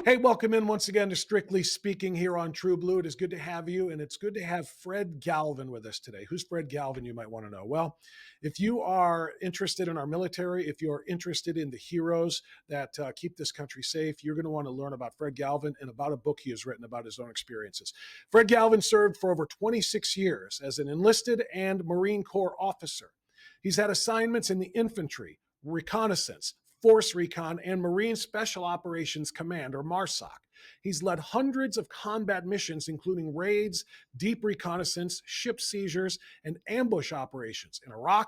Hey, welcome in once again to Strictly Speaking here on True Blue. It is good to have you, and it's good to have Fred Galvin with us today. Who's Fred Galvin, you might want to know? Well, if you are interested in our military, if you're interested in the heroes that keep this country safe, you're going to want to learn about Fred Galvin and about a book he has written about his own experiences. Fred Galvin served for over 26 years as an enlisted and Marine Corps officer. He's had assignments in the infantry, reconnaissance, Force Recon, and Marine Special Operations Command, or MARSOC. He's led hundreds of combat missions, including raids, deep reconnaissance, ship seizures, and ambush operations in Iraq,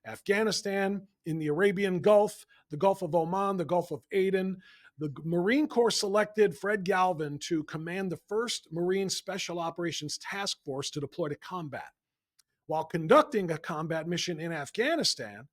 Afghanistan, in the Arabian Gulf, the Gulf of Oman, the Gulf of Aden. The Marine Corps selected Fred Galvin to command the 1st Marine Special Operations Task Force to deploy to combat. While conducting a combat mission in Afghanistan,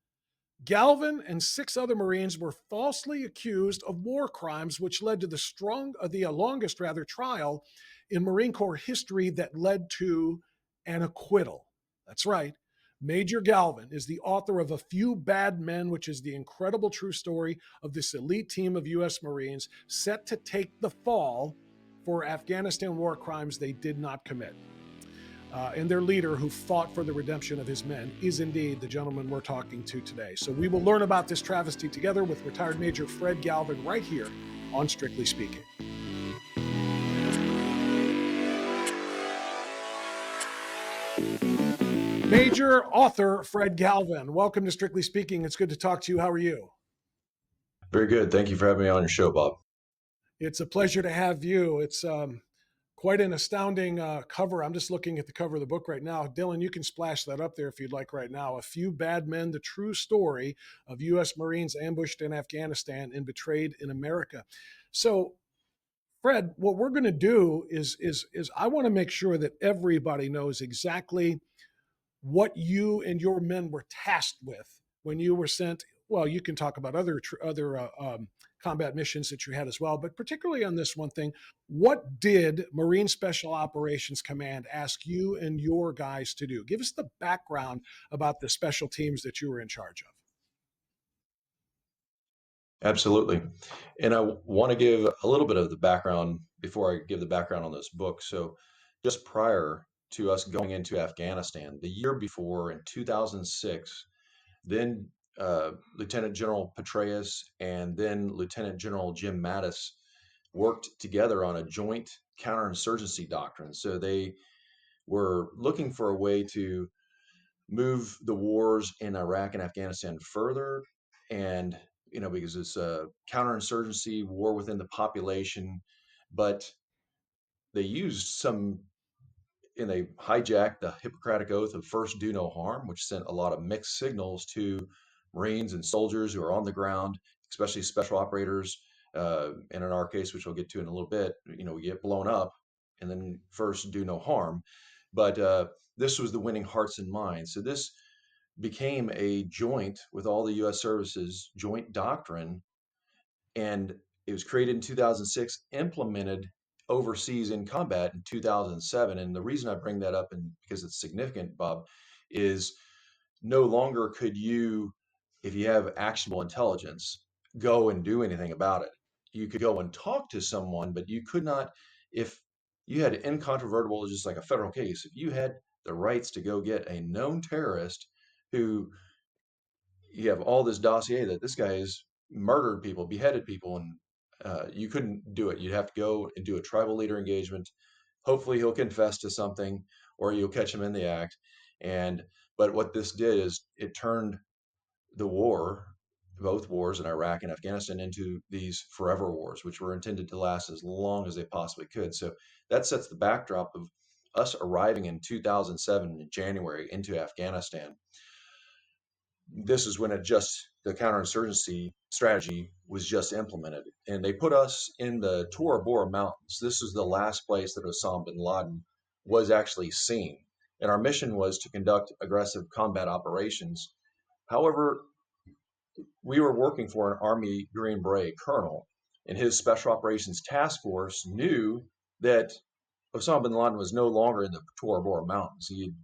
Galvin and 6 other Marines were falsely accused of war crimes, which led to the longest trial in Marine Corps history that led to an acquittal. That's right. Major Galvin is the author of A Few Bad Men, which is the incredible true story of this elite team of U.S. Marines set to take the fall for Afghanistan war crimes they did not commit. And their leader, who fought for the redemption of his men, is indeed the gentleman we're talking to today. So we will learn about this travesty together with retired Major Fred Galvin right here on Strictly Speaking. Major author Fred Galvin, welcome to Strictly Speaking. It's good to talk to you. How are you? Very good. Thank you for having me on your show, Bob. It's a pleasure to have you. It's quite an astounding cover. I'm just looking at the cover of the book right now. Dylan, you can splash that up there if you'd like right now. A Few Bad Men, the true story of U.S. Marines ambushed in Afghanistan and betrayed in America. So, Fred, what we're going to do is I want to make sure that everybody knows exactly what you and your men were tasked with when you were sent. Well, you can talk about other combat missions that you had as well, but particularly on this one thing, what did Marine Special Operations Command ask you and your guys to do? Give us the background about the special teams that you were in charge of. Absolutely. And I want to give a little bit of the background before I give the background on this book. So, just prior to us going into Afghanistan, the year before in 2006, then Lieutenant General Petraeus and then Lieutenant General Jim Mattis worked together on a joint counterinsurgency doctrine. So, they were looking for a way to move the wars in Iraq and Afghanistan further, and because it's a counterinsurgency war within the population, but they used some, and they hijacked the Hippocratic Oath of first do no harm, which sent a lot of mixed signals to Marines and soldiers who are on the ground, especially special operators. And in our case, which we'll get to in a little bit, we get blown up, and then first do no harm. But this was the winning hearts and minds. So this became a joint with all the U.S. services joint doctrine, and it was created in 2006, implemented overseas in combat in 2007. And the reason I bring that up, and because it's significant, Bob, is no longer could you, if you have actionable intelligence, go and do anything about it. You could go and talk to someone, but you could not, if you had incontrovertible, just like a federal case, if you had the rights to go get a known terrorist who you have all this dossier that this guy has murdered people, beheaded people, and you couldn't do it. You'd have to go and do a tribal leader engagement. Hopefully he'll confess to something or you'll catch him in the act. But what this did is it turned the war, both wars in Iraq and Afghanistan, into these forever wars, which were intended to last as long as they possibly could. So that sets the backdrop of us arriving in 2007 in January into Afghanistan. This is when the counterinsurgency strategy was just implemented, and they put us in the Tora Bora Mountains. This is the last place that Osama bin Laden was actually seen, and our mission was to conduct aggressive combat operations. However, we were working for an Army Green Beret colonel, and his Special Operations Task Force knew that Osama bin Laden was no longer in the Tora Bora Mountains. He had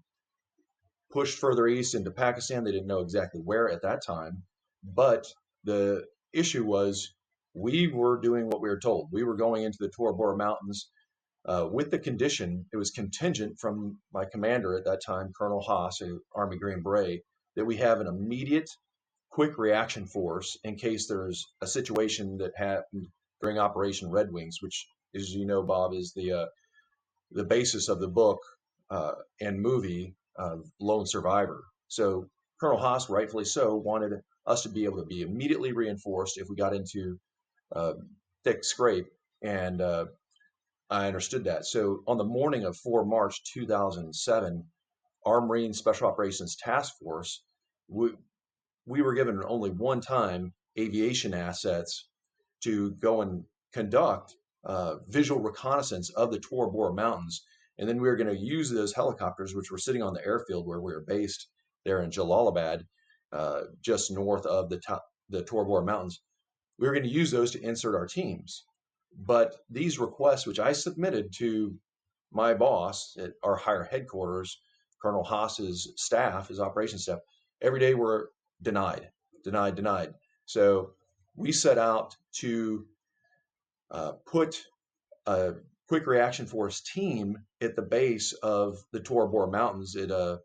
pushed further east into Pakistan. They didn't know exactly where at that time. But the issue was we were doing what we were told. We were going into the Tora Bora Mountains with the condition, it was contingent from my commander at that time, Colonel Haas, a Army Green Beret, that we have an immediate, quick reaction force in case there's a situation that happened during Operation Red Wings, which, as you know, Bob, is the basis of the book and movie Lone Survivor. So Colonel Haas, rightfully so, wanted us to be able to be immediately reinforced if we got into uh, thick scrape, and I understood that. So on the morning of 4 March 2007, our Marine Special Operations Task Force, we, we were given only one time aviation assets to go and conduct visual reconnaissance of the Tora Bora Mountains. And then we were going to use those helicopters, which were sitting on the airfield where we were based there in Jalalabad, just north of the Tora Bora Mountains. We were going to use those to insert our teams. But these requests, which I submitted to my boss at our higher headquarters, Colonel Haas's staff, his operations staff, every day were denied, denied, denied. So we set out to put a quick reaction force team at the base of the Tora Bora Mountains. An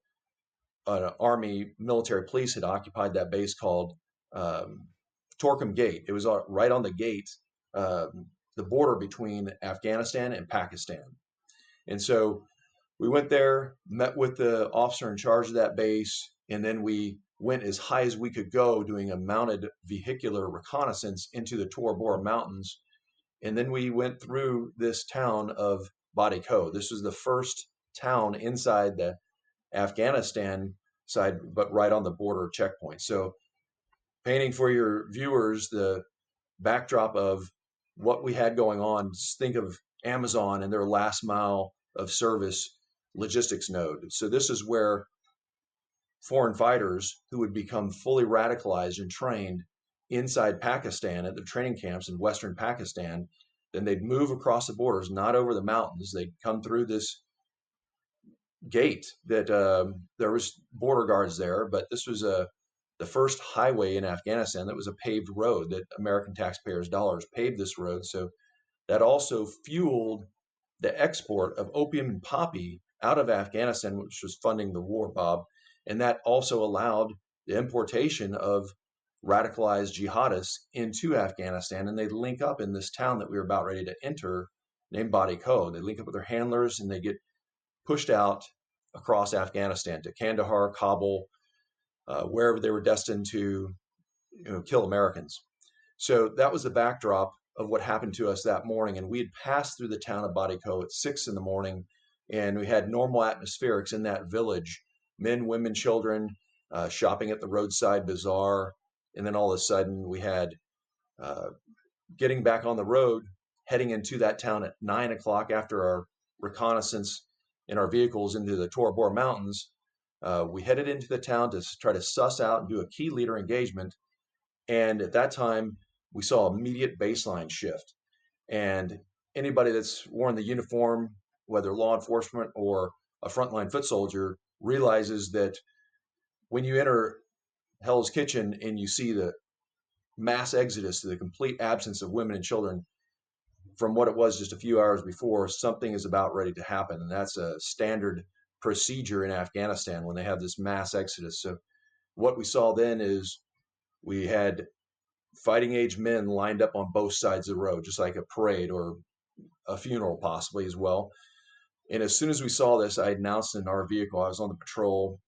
Army military police had occupied that base called Torkham Gate. It was right on the gate, the border between Afghanistan and Pakistan. And so we went there, met with the officer in charge of that base, and then we went as high as we could go doing a mounted vehicular reconnaissance into the Tora Bora Mountains. And then we went through this town of Badiko. This was the first town inside the Afghanistan side, but right on the border checkpoint. So painting for your viewers the backdrop of what we had going on, just think of Amazon and their last mile of service logistics node. So this is where foreign fighters who would become fully radicalized and trained inside Pakistan at the training camps in Western Pakistan, then they'd move across the borders, not over the mountains. They'd come through this gate that there was border guards there, but this was the first highway in Afghanistan that was a paved road, that American taxpayers' dollars paved this road. So that also fueled the export of opium and poppy out of Afghanistan, which was funding the war, Bob. And that also allowed the importation of radicalized jihadists into Afghanistan. And they link up in this town that we were about ready to enter named Badiko. They link up with their handlers and they get pushed out across Afghanistan to Kandahar, Kabul, wherever they were destined to kill Americans. So that was the backdrop of what happened to us that morning. And we had passed through the town of Badiko at 6 in the morning, and we had normal atmospherics in that village, men, women, children, shopping at the roadside bazaar. And then all of a sudden we had getting back on the road, heading into that town at 9 o'clock after our reconnaissance in our vehicles into the Tora Bora Mountains. We headed into the town to try to suss out and do a key leader engagement. And at that time, we saw immediate baseline shift. And anybody that's worn the uniform, whether law enforcement or a frontline foot soldier, realizes that when you enter Hell's Kitchen and you see the mass exodus, the complete absence of women and children from what it was just a few hours before, something is about ready to happen. And that's a standard procedure in Afghanistan when they have this mass exodus. So what we saw then is we had fighting age men lined up on both sides of the road, just like a parade or a funeral possibly as well. And as soon as we saw this, I announced in our vehicle, I was on the patrol.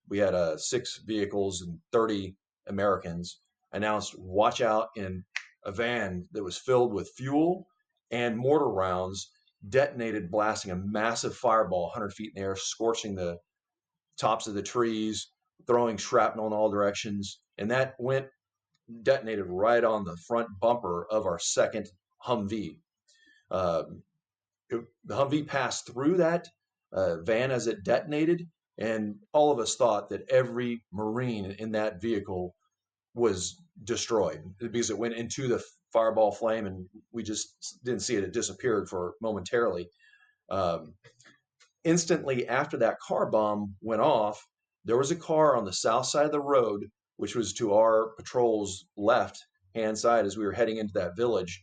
We had 6 vehicles and 30 Americans. I announced, watch out, in a van that was filled with fuel and mortar rounds, detonated, blasting a massive fireball 100 feet in the air, scorching the tops of the trees, throwing shrapnel in all directions. And that detonated right on the front bumper of our second Humvee. The Humvee passed through that van as it detonated, and all of us thought that every Marine in that vehicle was destroyed because it went into the fireball flame, and we just didn't see it. It disappeared for momentarily. Instantly after that car bomb went off, there was a car on the south side of the road, which was to our patrol's left, hand side as we were heading into that village.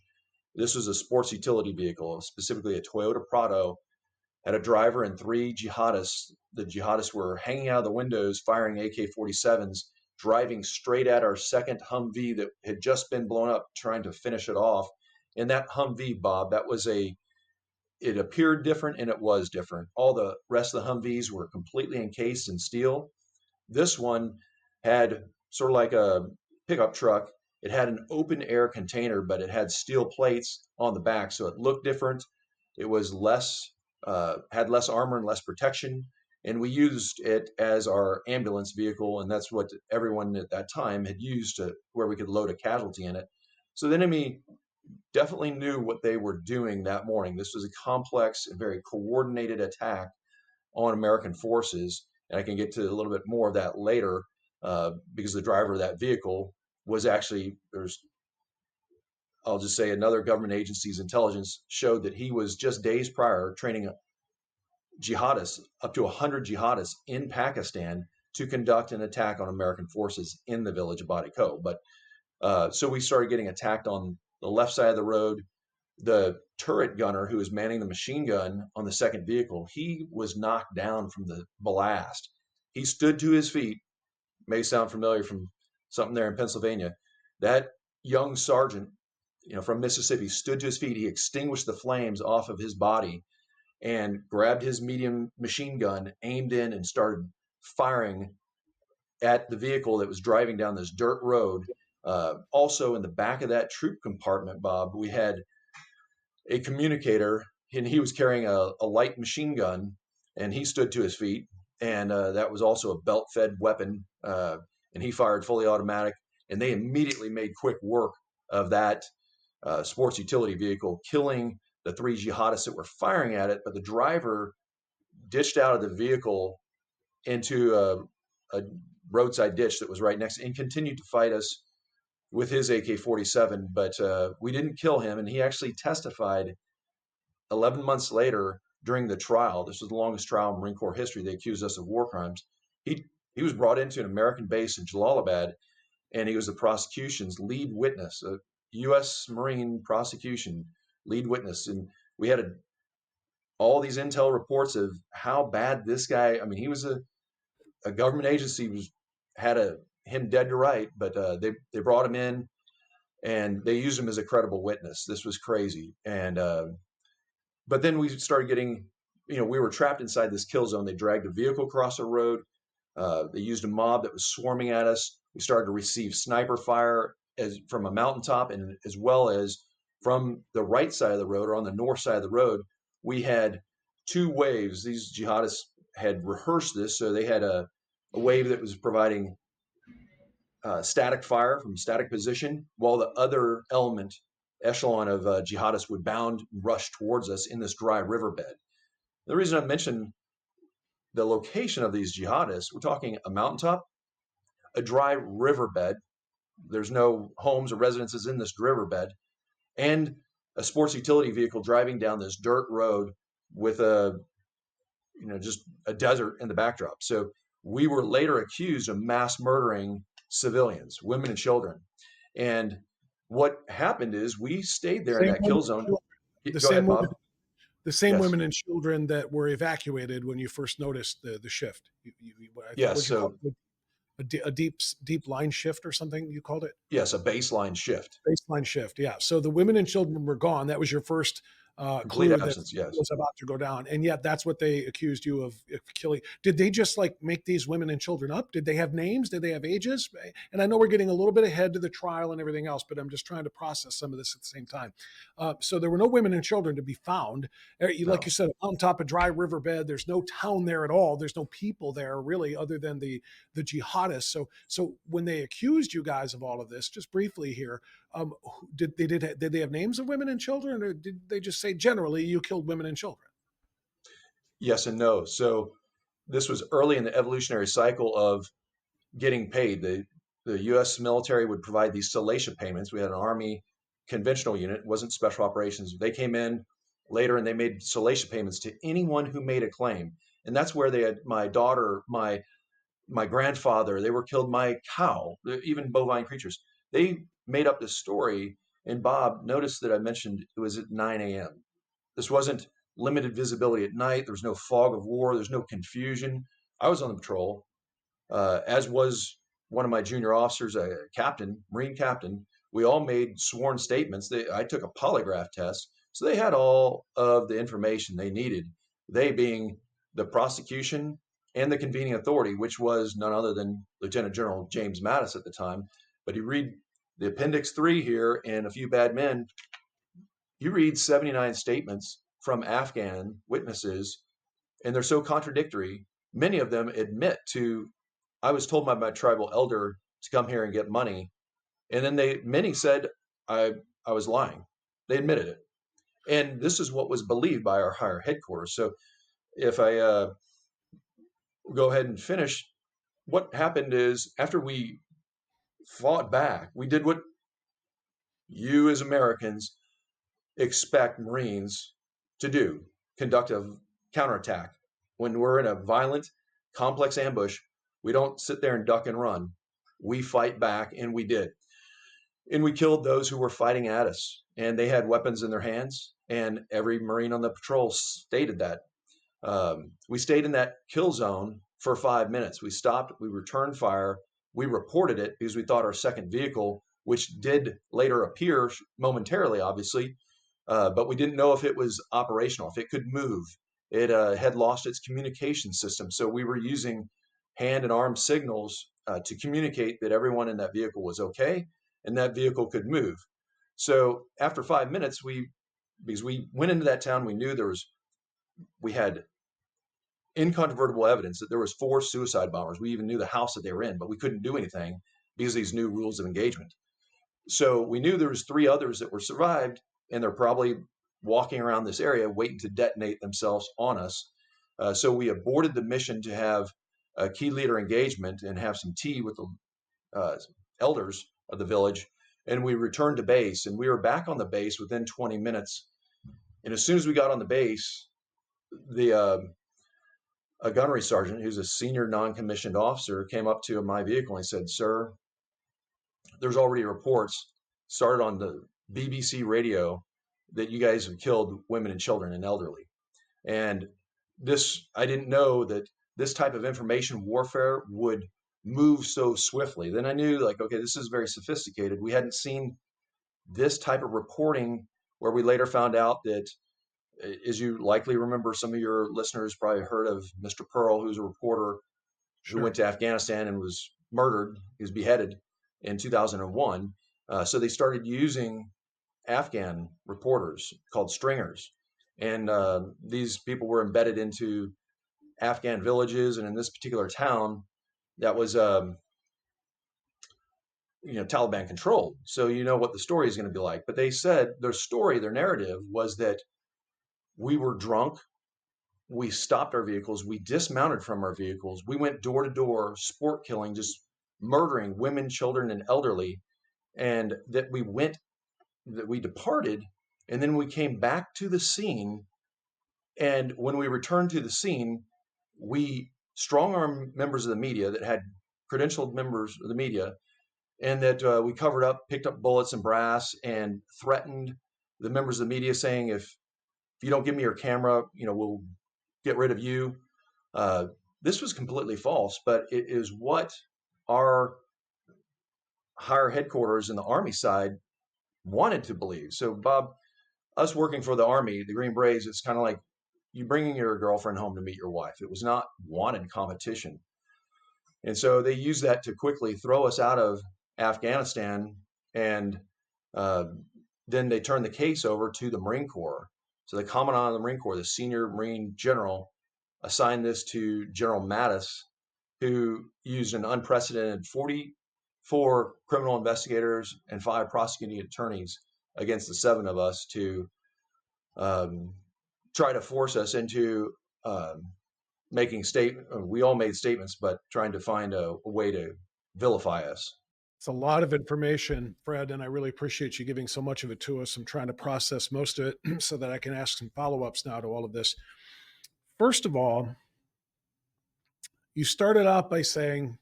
This was a sports utility vehicle, specifically a Toyota Prado, had a driver and three jihadists. The jihadists were hanging out of the windows, firing AK-47s, driving straight at our second Humvee that had just been blown up, trying to finish it off. And that Humvee, Bob, it appeared different and it was different. All the rest of the Humvees were completely encased in steel. This one had sort of like a pickup truck. It had an open air container, but it had steel plates on the back, so it looked different. It was had less armor and less protection, and we used it as our ambulance vehicle, and that's what everyone at that time had used where we could load a casualty in it. So the enemy definitely knew what they were doing that morning. This was a complex and very coordinated attack on American forces, and I can get to a little bit more of that later because the driver of that vehicle was actually, I'll just say, another government agency's intelligence showed that he was just days prior training jihadists, up to 100 jihadists in Pakistan to conduct an attack on American forces in the village of Badiko. But so we started getting attacked on the left side of the road. The turret gunner who was manning the machine gun on the second vehicle, he was knocked down from the blast. He stood to his feet. May sound familiar from something there in Pennsylvania. That young sergeant, from Mississippi, stood to his feet. He extinguished the flames off of his body and grabbed his medium machine gun, aimed in, and started firing at the vehicle that was driving down this dirt road. Also, in the back of that troop compartment, Bob, we had a communicator, and he was carrying a light machine gun, and he stood to his feet. And that was also a belt-fed weapon, and he fired fully automatic. And they immediately made quick work of that sports utility vehicle, killing the three jihadists that were firing at it. But the driver ditched out of the vehicle into a roadside ditch that was right next, and continued to fight us with his AK-47. But we didn't kill him, and he actually testified 11 months later during the trial. This was the longest trial in Marine Corps history. They accused us of war crimes. He was brought into an American base in Jalalabad, and he was the prosecution's lead witness, a U.S. Marine prosecution lead witness. And we had all these intel reports of how bad this guy, I mean, he was a government agency had him dead to right, but they brought him in and they used him as a credible witness. This was crazy. And but then we started getting, we were trapped inside this kill zone. They dragged a vehicle across a road. They used a mob that was swarming at us. We started to receive sniper fire from a mountaintop, and as well as from the right side of the road, or on the north side of the road. We had two waves. These jihadists had rehearsed this, so they had a wave that was providing static fire from static position, while the other echelon of jihadists would bound and rush towards us in this dry riverbed. The reason I mentioned the location of these jihadists, we're talking a mountaintop, a dry riverbed. There's no homes or residences in this riverbed, and a sports utility vehicle driving down this dirt road with just a desert in the backdrop. So we were later accused of mass murdering civilians, women and children. And what happened is we stayed there in that kill zone. Go ahead, Bob. The same Yes. women and children that were evacuated when you first noticed the shift. Yes. So a deep line shift or something you called it? Yes, a baseline shift. Baseline shift, yeah. So the women and children were gone. That was your first Complete clue absence, that yes. was about to go down. And yet that's what they accused you of killing. Did they just like make these women and children up? Did they have names? Did they have ages? And I know we're getting a little bit ahead to the trial and everything else, but I'm just trying to process some of this at the same time. So there were no women and children to be found. Like you said, on top of dry riverbed, there's no town there at all. There's no people there really other than the jihadists. So when they accused you guys of all of this, just briefly here, did they have names of women and children, or did they just say generally you killed women and children? Yes and no. So this was early in the evolutionary cycle of getting paid. The U.S. military would provide these salacia payments. We had an Army conventional unit, it wasn't special operations. They came in later and they made salacia payments to anyone who made a claim. And that's where they had my daughter, my grandfather, they were killed, my cow, even bovine creatures. They made up this story. And Bob, noticed that I mentioned it was at 9 a.m. This wasn't limited visibility at night. There was no fog of war. There's no confusion. I was on the patrol, as was one of my junior officers, a captain, Marine captain. We all made sworn statements. I took a polygraph test. So they had all of the information they needed, they being the prosecution and the convening authority, which was none other than Lieutenant General James Mattis at the time. But you read the Appendix 3 here and A Few Bad Men, you read 79 statements from Afghan witnesses, and they're so contradictory. Many of them admit to, I was told by my tribal elder to come here and get money. And then many said I was lying. They admitted it. And this is what was believed by our higher headquarters. So if I go ahead and finish, what happened is after we fought back, we did what you as Americans expect Marines to do, conduct a counterattack. When we're in a violent, complex ambush, we don't sit there and duck and run. We fight back, and we did. And we killed those who were fighting at us, and they had weapons in their hands, and every Marine on the patrol stated that. We stayed in that kill zone for 5 minutes. We stopped, we returned fire, we reported it because we thought our second vehicle, which did later appear momentarily, obviously, but we didn't know if it was operational, if it could move. It had lost its communication system. So we were using hand and arm signals to communicate that everyone in that vehicle was okay and that vehicle could move. So after 5 minutes, because we went into that town, we knew we had incontrovertible evidence that there was 4 suicide bombers. We even knew the house that they were in, but we couldn't do anything because of these new rules of engagement. So we knew there was 3 others that were survived, and they're probably walking around this area waiting to detonate themselves on us. So we aborted the mission to have a key leader engagement and have some tea with the elders of the village. And we returned to base, and we were back on the base within 20 minutes. And as soon as we got on the base, a gunnery sergeant, who's a senior non-commissioned officer, came up to my vehicle and he said, "Sir, there's already reports started on the BBC radio that you guys have killed women and children and elderly." And I didn't know that this type of information warfare would move so swiftly. Then I knew, like, okay, this is very sophisticated. We hadn't seen this type of reporting, where we later found out that, as you likely remember, some of your listeners probably heard of Mr. Pearl, who's a reporter who went to Afghanistan and was murdered. He was beheaded in 2001. So they started using Afghan reporters called stringers. And these people were embedded into Afghan villages. And in this particular town, that was Taliban controlled. So you know what the story is going to be like. But they said their narrative was that we were drunk, we stopped our vehicles, we dismounted from our vehicles, we went door to door, sport killing, just murdering women, children, and elderly, and that we departed, and then we came back to the scene. And when we returned to the scene, we strong-armed members of the media that had credentialed members of the media, and that we covered up, picked up bullets and brass, and threatened the members of the media, saying, if you don't give me your camera, we'll get rid of you. This was completely false, but it is what our higher headquarters in the Army side wanted to believe. So, Bob, us working for the Army, the Green Berets, it's kind of like you bringing your girlfriend home to meet your wife. It was not wanted competition. And so they used that to quickly throw us out of Afghanistan. And then they turned the case over to the Marine Corps. So the Commandant of the Marine Corps, the senior Marine general, assigned this to General Mattis, who used an unprecedented 44 criminal investigators and 5 prosecuting attorneys against the 7 of us to try to force us into making statements. We all made statements, but trying to find a way to vilify us. It's a lot of information, Fred, and I really appreciate you giving so much of it to us. I'm trying to process most of it so that I can ask some follow-ups now to all of this. First of all, you started out by saying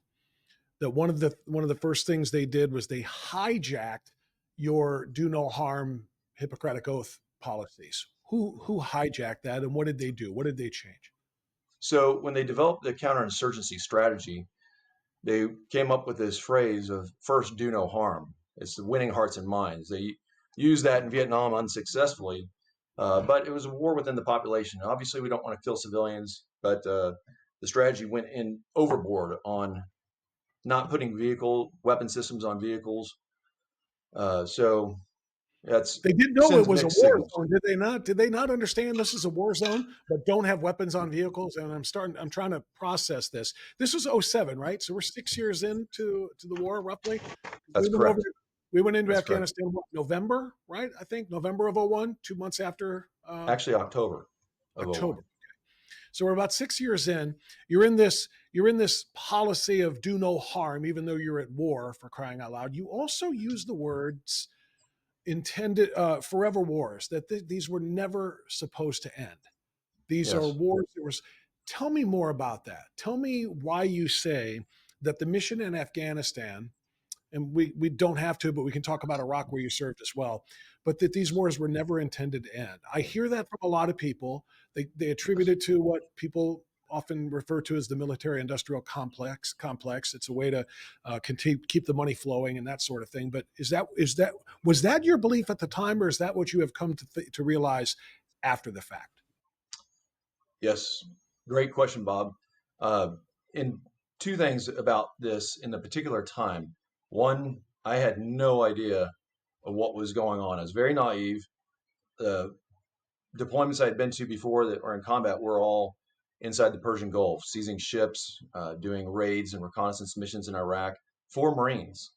that one of the first things they did was they hijacked your do no harm Hippocratic Oath policies? Who hijacked that, and what did they do? What did they change? So when they developed the counterinsurgency strategy, they came up with this phrase of first do no harm. It's the winning hearts and minds. They used that in Vietnam unsuccessfully, but it was a war within the population. Obviously, we don't want to kill civilians, but the strategy went in overboard on not putting weapon systems on vehicles. So that's They did know it sends was a mixed war signals. zone, did they not? Did they not understand this is a war zone, but don't have weapons on vehicles? And I'm trying to process this. This was '07, right? So we're 6 years into the war, roughly. We That's went over. correct. We went into That's correct. Afghanistan what, November, right? I think November of '01, 2 months after Actually, October of October. '01. So we're about 6 years in. You're in this policy of do no harm, even though you're at war, for crying out loud. You also use the words intended forever wars, that these were never supposed to end. These are Yes. wars that was. Tell me more about that. Tell me why you say that the mission in Afghanistan, and we don't have to, but we can talk about Iraq where you served as well, but that these wars were never intended to end. I hear that from a lot of people. They attribute Yes. it to what people often refer to as the military industrial complex. It's a way to continue, keep the money flowing and that sort of thing. But was that your belief at the time, or is that what you have come to realize after the fact? Yes. Great question, Bob. Uh, and two things about this in the particular time. One, I had no idea of what was going on. I was very naive. The deployments I had been to before that were in combat were all inside the Persian Gulf, seizing ships, doing raids and reconnaissance missions in Iraq for Marines.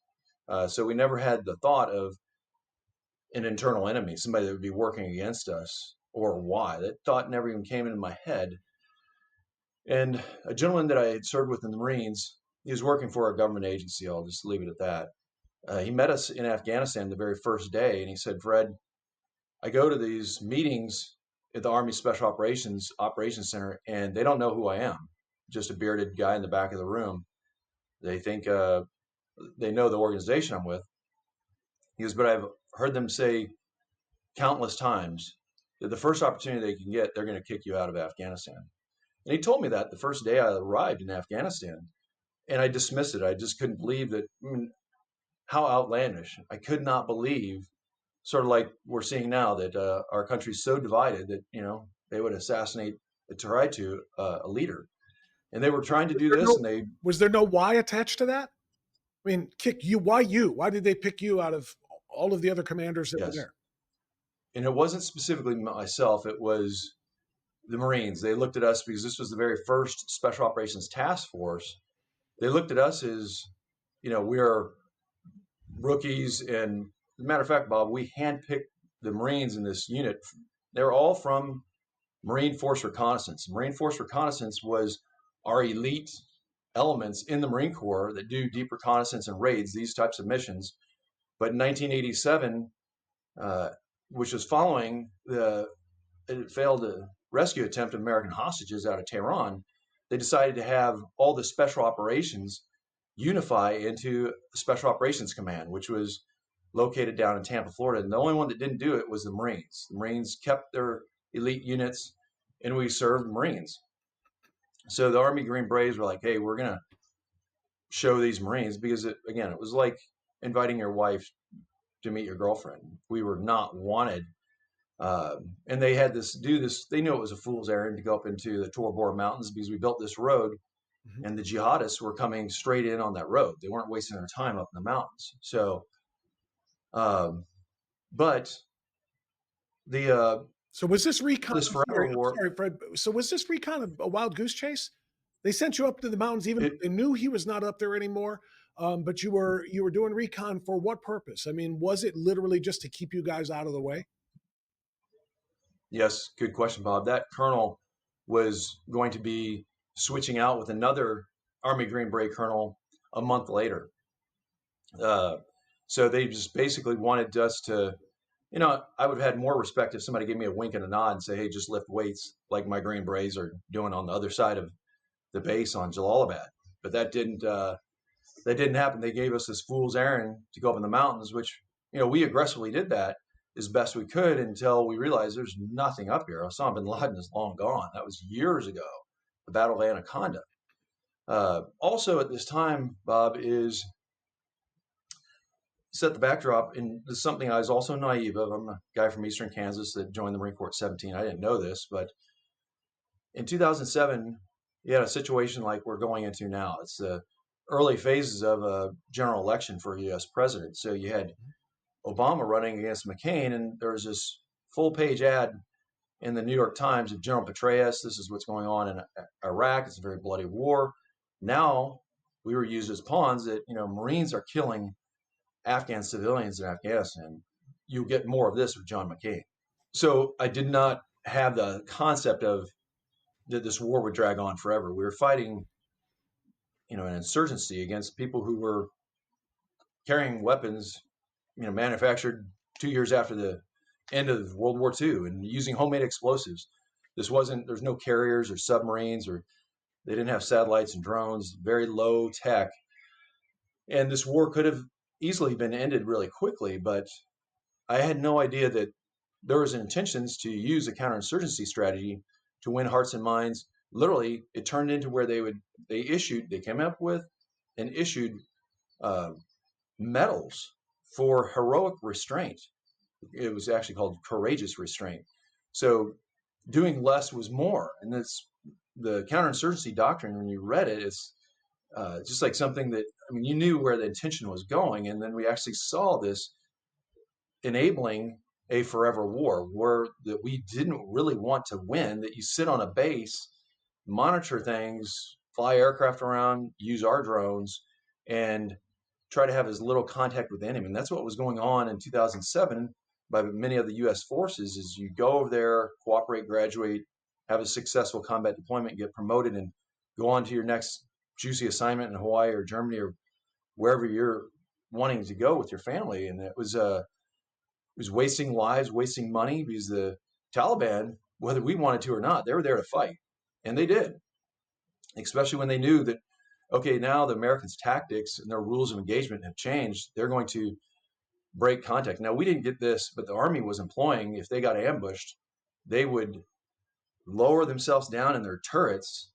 So we never had the thought of an internal enemy, somebody that would be working against us, or why. That thought never even came into my head. And a gentleman that I had served with in the Marines, he was working for a government agency. I'll just leave it at that. He met us in Afghanistan the very first day, and he said, "Fred, I go to these meetings at the Army Special Operations Center, and they don't know who I am. Just a bearded guy in the back of the room. They think they know the organization I'm with." He goes, "But I've heard them say countless times that the first opportunity they can get, they're going to kick you out of Afghanistan." And he told me that the first day I arrived in Afghanistan, and I dismissed it. I just couldn't believe that. I mean, how outlandish! I could not believe, sort of like we're seeing now, that our country's so divided that they would assassinate, try to a leader, and they were trying to Was do there this, no and they was there no why attached to that? I mean, kick you. Why you? Why did they pick you out of all of the other commanders that were yes, there? and it wasn't specifically myself; it was the Marines. They looked at us because this was the very first Special Operations Task Force. They looked at us as, we are rookies. And as a matter of fact, Bob, we handpicked the Marines in this unit. They were all from Marine Force Reconnaissance. Marine Force Reconnaissance was our elite elements in the Marine Corps that do deep reconnaissance and raids, these types of missions. But in 1987, uh, which was following the failed rescue attempt of American hostages out of Tehran, they decided to have all the special operations unify into Special Operations Command, which was located down in Tampa, Florida. And the only one that didn't do it was the Marines. The Marines kept their elite units, and we served Marines. So the Army Green Berets were like, "Hey, we're going to show these Marines," because again, it was like inviting your wife to meet your girlfriend. We were not wanted. And they had do this. They knew it was a fool's errand to go up into the Tora Bora Mountains because we built this road, Mhm. and the jihadists were coming straight in on that road. They weren't wasting their time up in the mountains. So, um, but the So was this recon? this forever I'm war, sorry, Fred. So was this recon a wild goose chase? They sent you up to the mountains, even it though they knew he was not up there anymore. But you were doing recon for what purpose? I mean, was it literally just to keep you guys out of the way? yes, good question, Bob. That colonel was going to be switching out with another Army Green Beret colonel a month later. Uh, so they just basically wanted us to, I would have had more respect if somebody gave me a wink and a nod and say, "Hey, just lift weights," like my Green Berets are doing on the other side of the base on Jalalabad. But that didn't happen. They gave us this fool's errand to go up in the mountains, which we aggressively did that as best we could until we realized there's nothing up here. Osama bin Laden is long gone. That was years ago, the Battle of Anaconda. Also at this time, Bob, is set the backdrop, and this is something I was also naive of. I'm a guy from Eastern Kansas that joined the Marine Corps at 17. I didn't know this, but in 2007, you had a situation like we're going into now. It's the early phases of a general election for a U.S. president. So you had Obama running against McCain, and there was this full-page ad in the New York Times of General Petraeus. This is what's going on in Iraq. It's a very bloody war. Now we were used as pawns that, Marines are killing Afghan civilians in Afghanistan. You'll get more of this with John McCain. So I did not have the concept of that this war would drag on forever. We were fighting, an insurgency against people who were carrying weapons, manufactured 2 years after the end of World War II and using homemade explosives. There's no carriers or submarines, or they didn't have satellites and drones, very low tech. And this war could have easily been ended really quickly, but I had no idea that there was intentions to use a counterinsurgency strategy to win hearts and minds. Literally, it turned into where they came up with and issued medals for heroic restraint. It was actually called courageous restraint. So doing less was more. And that's the counterinsurgency doctrine. When you read it, it's just like something that, you knew where the intention was going. And then we actually saw this enabling a forever war where that we didn't really want to win, that you sit on a base, monitor things, fly aircraft around, use our drones, and try to have as little contact with the enemy. And that's what was going on in 2007 by many of the U.S. forces is you go over there, cooperate, graduate, have a successful combat deployment, get promoted, and go on to your next juicy assignment in Hawaii or Germany or wherever you're wanting to go with your family. And it was wasting lives, wasting money, because the Taliban, whether we wanted to or not, they were there to fight. And they did, especially when they knew that, okay, now the Americans' tactics and their rules of engagement have changed. They're going to break contact. Now, we didn't get this, but the Army was employing, if they got ambushed, they would lower themselves down in their turrets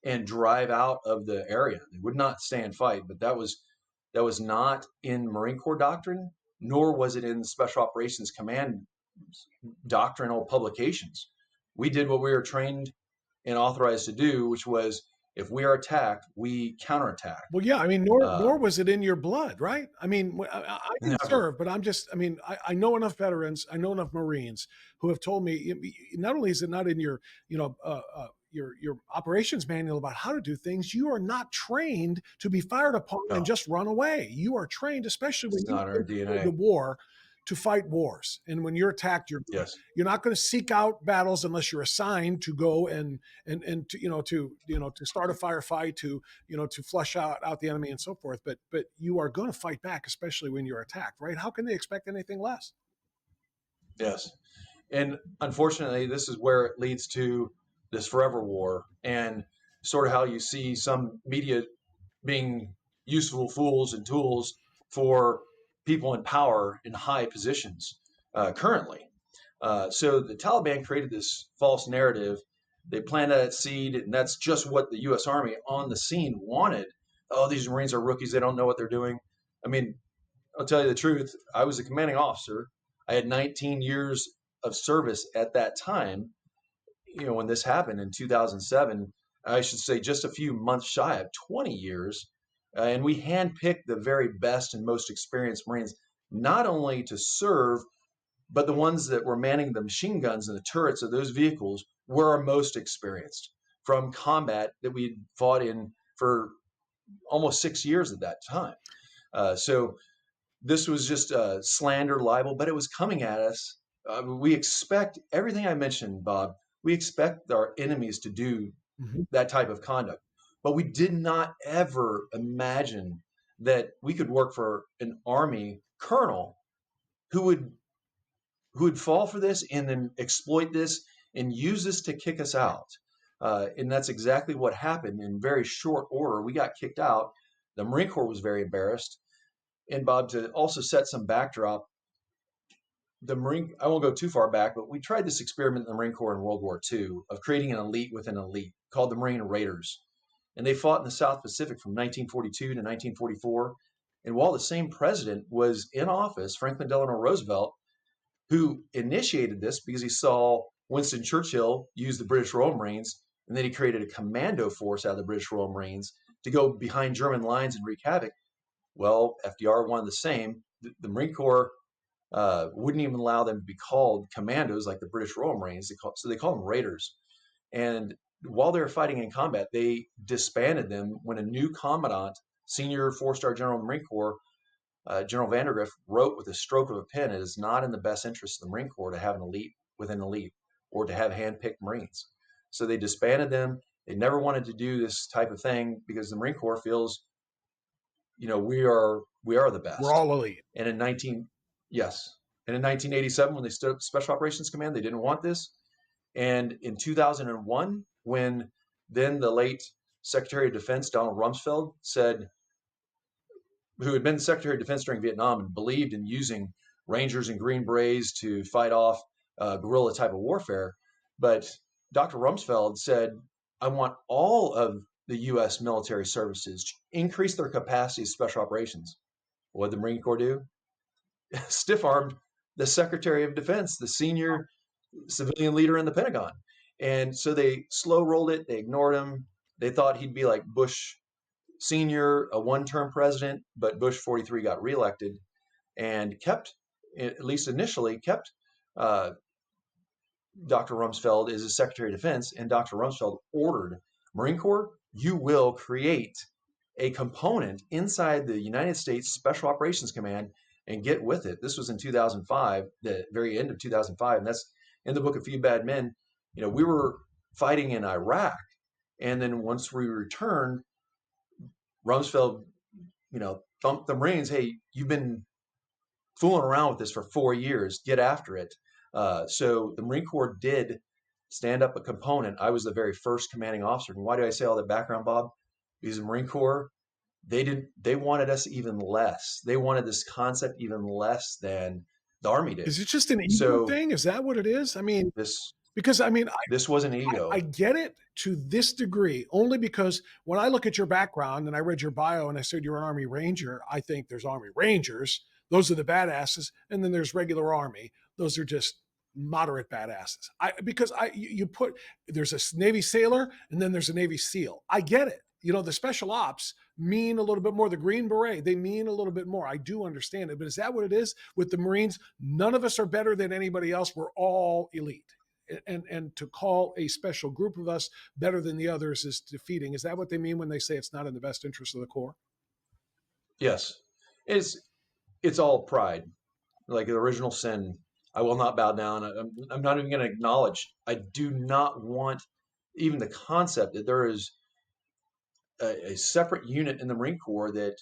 and drive out of the area. They would not stay and fight, but that was not in Marine Corps doctrine, nor was it in the Special Operations Command doctrinal publications. We did what we were trained and authorized to do, which was if we are attacked, we counterattack. Well, yeah, nor was it in your blood, right? I didn't serve, but I know enough veterans, I know enough Marines who have told me not only is it not in your, your operations manual about how to do things, you are not trained to be fired upon and just run away. You are trained, especially when you enter the war, to fight wars. And when you're attacked, you're not going to seek out battles unless you're assigned to go and to start a firefight, to flush out the enemy and so forth. But you are going to fight back, especially when you're attacked, right? How can they expect anything less? Yes. And unfortunately, this is where it leads to this forever war, and sort of how you see some media being useful fools and tools for people in power in high positions currently. So the Taliban created this false narrative. They planted that seed, and that's just what the U.S. Army on the scene wanted. Oh, these Marines are rookies. They don't know what they're doing. I'll tell you the truth. I was a commanding officer. I had 19 years of service at that time. When this happened in 2007, I should say just a few months shy of 20 years. And we handpicked the very best and most experienced Marines, not only to serve, but the ones that were manning the machine guns and the turrets of those vehicles were our most experienced from combat that we fought in for almost 6 years at that time. So this was just slander, libel, but it was coming at us. We expect everything I mentioned, Bob. We expect our enemies to do that type of conduct. But we did not ever imagine that we could work for an Army colonel who would fall for this and then exploit this and use this to kick us out. And that's exactly what happened. In very short order, we got kicked out. The Marine Corps was very embarrassed. And Bob, to also set some backdrop, the Marine, I won't go too far back, but we tried this experiment in the Marine Corps in World War II of creating an elite within an elite called the Marine Raiders. And they fought in the South Pacific from 1942 to 1944. And while the same president was in office, Franklin Delano Roosevelt, who initiated this because he saw Winston Churchill use the British Royal Marines, and then he created a commando force out of the British Royal Marines to go behind German lines and wreak havoc. Well, FDR wanted the same. The Marine Corps wouldn't even allow them to be called commandos like the British Royal Marines. So they call them raiders. And while they were fighting in combat, they disbanded them when a new commandant, senior four-star general of the Marine Corps, General Vandergrift, wrote with a stroke of a pen, it is not in the best interest of the Marine Corps to have an elite within an elite or to have hand-picked Marines. So they disbanded them. They never wanted to do this type of thing because the Marine Corps feels, we are the We're best. all elite. And yes. And in 1987, when they stood up Special Operations Command, they didn't want this. And in 2001, when then the late Secretary of Defense, Donald Rumsfeld, who had been Secretary of Defense during Vietnam and believed in using Rangers and Green Berets to fight off guerrilla type of warfare. But Dr. Rumsfeld said, I want all of the U.S. military services to increase their capacity of special operations. What did the Marine Corps do? Stiff armed the Secretary of Defense, the senior civilian leader in the Pentagon. And so they slow rolled it. They ignored him. They thought he'd be like Bush Sr., a one-term president, but Bush 43 got reelected and kept, at least initially, kept Dr. Rumsfeld as his Secretary of Defense. And Dr. Rumsfeld ordered, Marine Corps, you will create a component inside the United States Special Operations Command and get with it. This was in 2005, the very end of 2005, and that's in the book A Few Bad Men. We were fighting in Iraq, and then once we returned, Rumsfeld, thumped the Marines. Hey, you've been fooling around with this for 4 years. Get after it. So the Marine Corps did stand up a component. I was the very first commanding officer. And why do I say all that background, Bob? Because the Marine Corps, they wanted us even less. They wanted this concept even less than the Army did. Is it just an ego So thing? Is that what it is? I mean, this because this was an I ego. get it to this degree only because when I look at your background and I read your bio and I said you're an Army Ranger, I think there's Army Rangers. Those are the badasses. And then there's regular Army. Those are just moderate badasses. You put, there's a Navy sailor and then there's a Navy SEAL. I get it. The special ops mean a little bit more. The Green Beret, they mean a little bit more. I do understand it. But is that what it is with the Marines? None of us are better than anybody else. We're all elite. And to call a special group of us better than the others is defeating. Is that what they mean when they say it's not in the best interest of the Corps? Yes. It's all pride. Like the original sin, I will not bow down. I'm not even going to acknowledge. I do not want even the concept that there is a separate unit in the Marine Corps that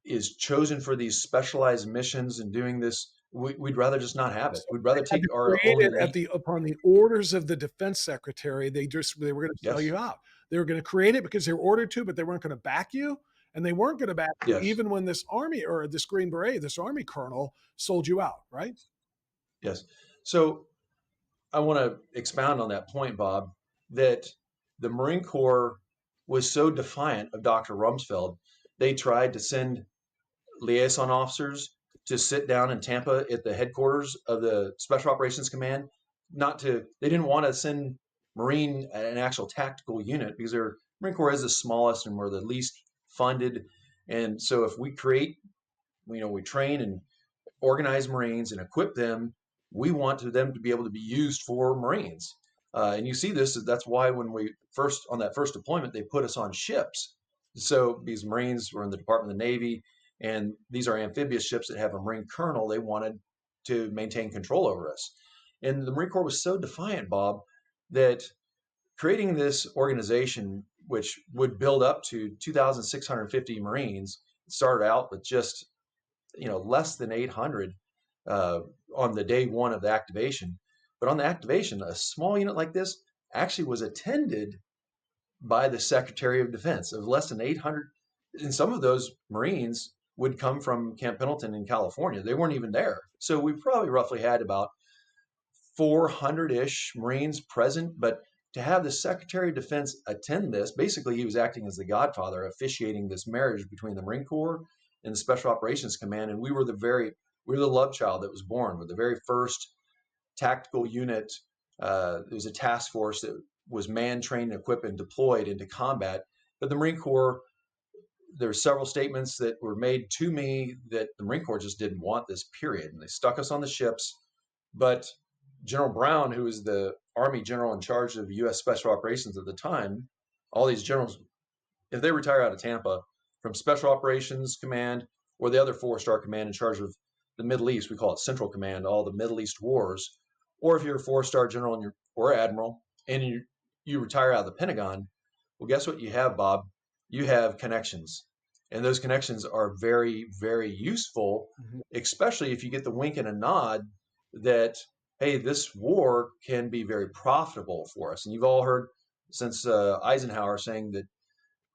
is chosen for these specialized missions and doing this. We'd rather just not have it. We'd rather Had take to our create own it elite. upon the orders of the defense secretary. They were going to sell Yes, you out. They were going to create it because they were ordered to, but they weren't going to back you. And they weren't going to back you yes, even when this Army or this Green Beret, this Army colonel sold you out, right? yes. So I want to expound on that point, Bob, that the Marine Corps was so defiant of Dr. Rumsfeld, they tried to send liaison officers to sit down in Tampa at the headquarters of the Special Operations Command. They didn't want to send an actual tactical unit because their Marine Corps is the smallest and we're the least funded. And so if we we train and organize Marines and equip them, we want them to be able to be used for Marines. And you see this, that's why when on that first deployment, they put us on ships. So these Marines were in the Department of the Navy, and these are amphibious ships that have a Marine colonel. They wanted to maintain control over us. And the Marine Corps was so defiant, Bob, that creating this organization, which would build up to 2,650 Marines, started out with just less than 800 on the day one of the activation. But on the activation, a small unit like this actually was attended by the Secretary of Defense of less than 800. And some of those Marines would come from Camp Pendleton in California. They weren't even there. So we probably roughly had about 400-ish Marines present, but to have the Secretary of Defense attend this, basically he was acting as the godfather, officiating this marriage between the Marine Corps and the Special Operations Command. And we were the love child that was born with the very first tactical unit. It was a task force that was man trained, equipped, and deployed into combat. But the Marine Corps, there were several statements that were made to me that the Marine Corps just didn't want this, period. And they stuck us on the ships. But General Brown, who was the Army general in charge of U.S. Special Operations at the time, all these generals, if they retire out of Tampa from Special Operations Command or the other four-star command in charge of the Middle East, we call it Central Command, all the Middle East wars, or if you're a four-star general or admiral and you retire out of the Pentagon, well, guess what you have, Bob? You have connections. And those connections are very, very useful, especially if you get the wink and a nod that, hey, this war can be very profitable for us. And you've all heard since Eisenhower saying that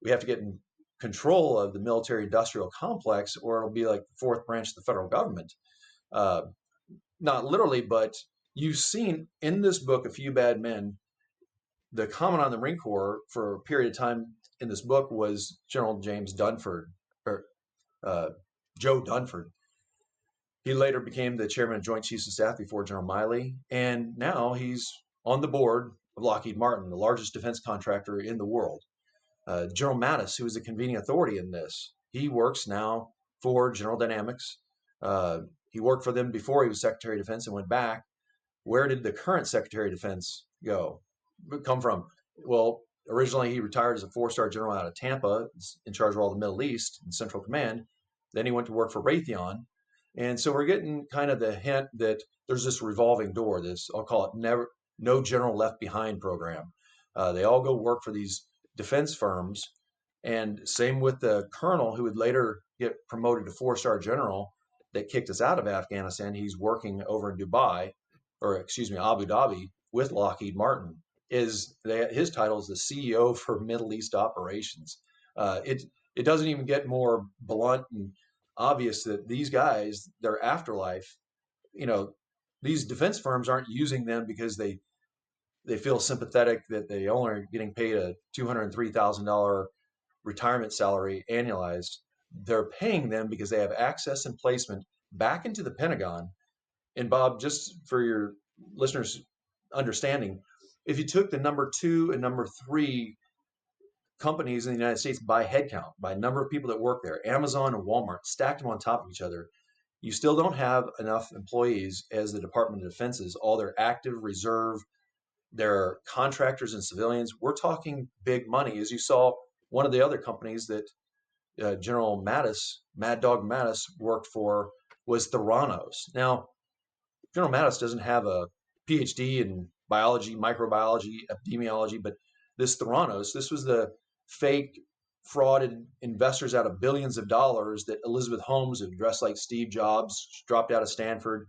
we have to get in control of the military industrial complex or it'll be like the fourth branch of the federal government. Not literally, but you've seen in this book, A Few Bad Men, the commandant of the Marine Corps for a period of time in this book was General James Dunford, or Joe Dunford. He later became the chairman of Joint Chiefs of Staff before General Miley, and now he's on the board of Lockheed Martin, the largest defense contractor in the world. General Mattis, who is the convening authority in this, he works now for General Dynamics. He worked for them before he was Secretary of Defense and went back. Where did the current Secretary of Defense come from? Well, originally he retired as a four-star general out of Tampa, in charge of all the Middle East and Central Command. Then he went to work for Raytheon. And so we're getting kind of the hint that there's this revolving door, this, I'll call it no general left behind program. They all go work for these defense firms. And same with the colonel who would later get promoted to four-star general that kicked us out of Afghanistan. He's working over in Abu Dhabi with Lockheed Martin. His title is the CEO for Middle East operations. It doesn't even get more blunt and obvious that these guys, their afterlife, these defense firms aren't using them because they feel sympathetic that they only are getting paid a $203,000 retirement salary annualized. They're paying them because they have access and placement back into the Pentagon. And Bob, just for your listeners' understanding, if you took the number 2 and number 3 companies in the United States by headcount, by number of people that work there, Amazon and Walmart, stacked them on top of each other, you still don't have enough employees as the Department of Defense is. All their active reserve, their contractors and civilians. We're talking big money. As you saw, one of the other companies that General Mattis, Mad Dog Mattis, worked for was Theranos. Now, General Mattis doesn't have a PhD in biology, microbiology, epidemiology, but this Theranos, this was the fake frauded investors out of billions of dollars that Elizabeth Holmes, who dressed like Steve Jobs, dropped out of Stanford,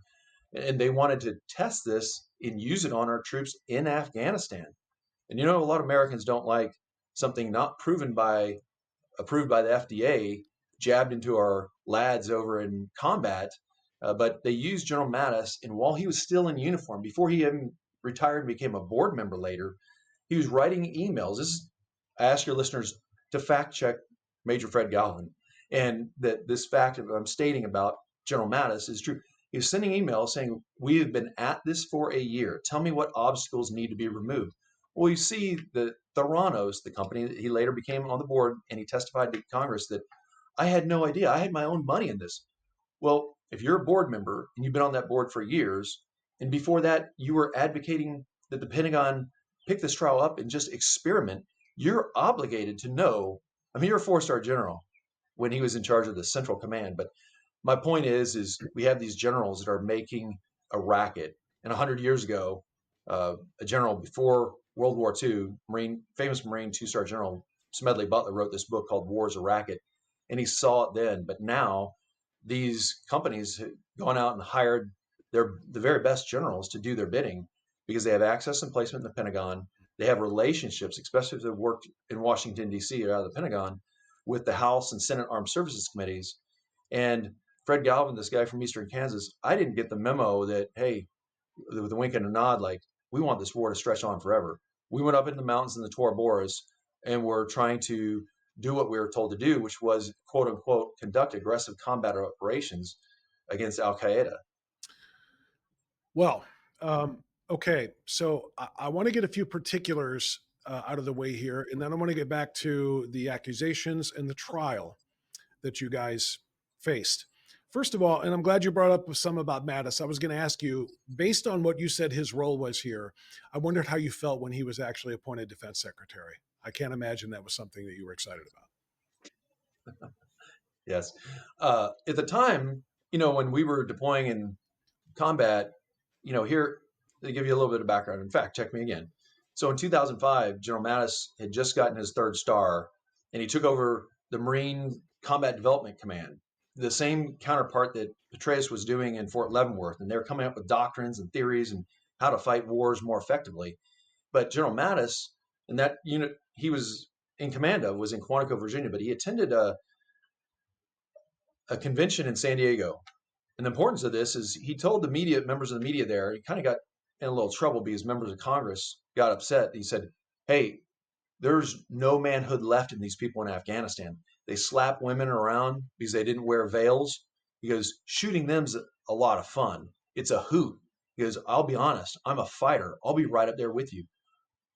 and they wanted to test this and use it on our troops in Afghanistan. And a lot of Americans don't like something not approved by the FDA jabbed into our lads over in combat. But they used General Mattis, and while he was still in uniform, before he even retired and became a board member later, he was writing emails. I ask your listeners to fact check Major Fred Galvin, and that this fact that I'm stating about General Mattis is true. He was sending emails saying, we have been at this for a year. Tell me what obstacles need to be removed. Well, you see the Theranos, the company that he later became on the board, and he testified to Congress that I had no idea. I had my own money in this. Well, if you're a board member and you've been on that board for years, and before that you were advocating that the Pentagon pick this trial up and just experiment, you're obligated to know. I mean, you're a four-star general when he was in charge of the Central Command. But my point is we have these generals that are making a racket. And 100 years ago, a general before World War II, famous Marine two-star general Smedley Butler wrote this book called War is a Racket, and he saw it then. But now these companies have gone out and hired the very best generals to do their bidding because they have access and placement in the Pentagon. They have relationships, especially if they've worked in Washington, D.C. or out of the Pentagon, with the House and Senate Armed Services Committees. And Fred Galvin, this guy from Eastern Kansas, I didn't get the memo that, hey, with a wink and a nod, like, we want this war to stretch on forever. We went up in the mountains in the Tora Boras and were trying to do what we were told to do, which was, quote unquote, conduct aggressive combat operations against Al Qaeda. Well, okay. So I want to get a few particulars out of the way here, and then I want to get back to the accusations and the trial that you guys faced. First of all, and I'm glad you brought up some about Mattis. I was going to ask you, based on what you said his role was here, I wondered how you felt when he was actually appointed defense secretary. I can't imagine that was something that you were excited about. Yes. At the time, when we were deploying in combat, here, they give you a little bit of background. In fact, check me again. So in 2005, General Mattis had just gotten his third star, and he took over the Marine Combat Development Command, the same counterpart that Petraeus was doing in Fort Leavenworth. And they were coming up with doctrines and theories and how to fight wars more effectively. But General Mattis, and that unit he was in command of, was in Quantico, Virginia, but he attended a convention in San Diego. And the importance of this is he told the media, members of the media there, he kind of got in a little trouble because members of Congress got upset. He said, hey, there's no manhood left in these people in Afghanistan. They slap women around because they didn't wear veils. Because shooting them's a lot of fun. It's a hoot. Because I'll be honest, I'm a fighter. I'll be right up there with you.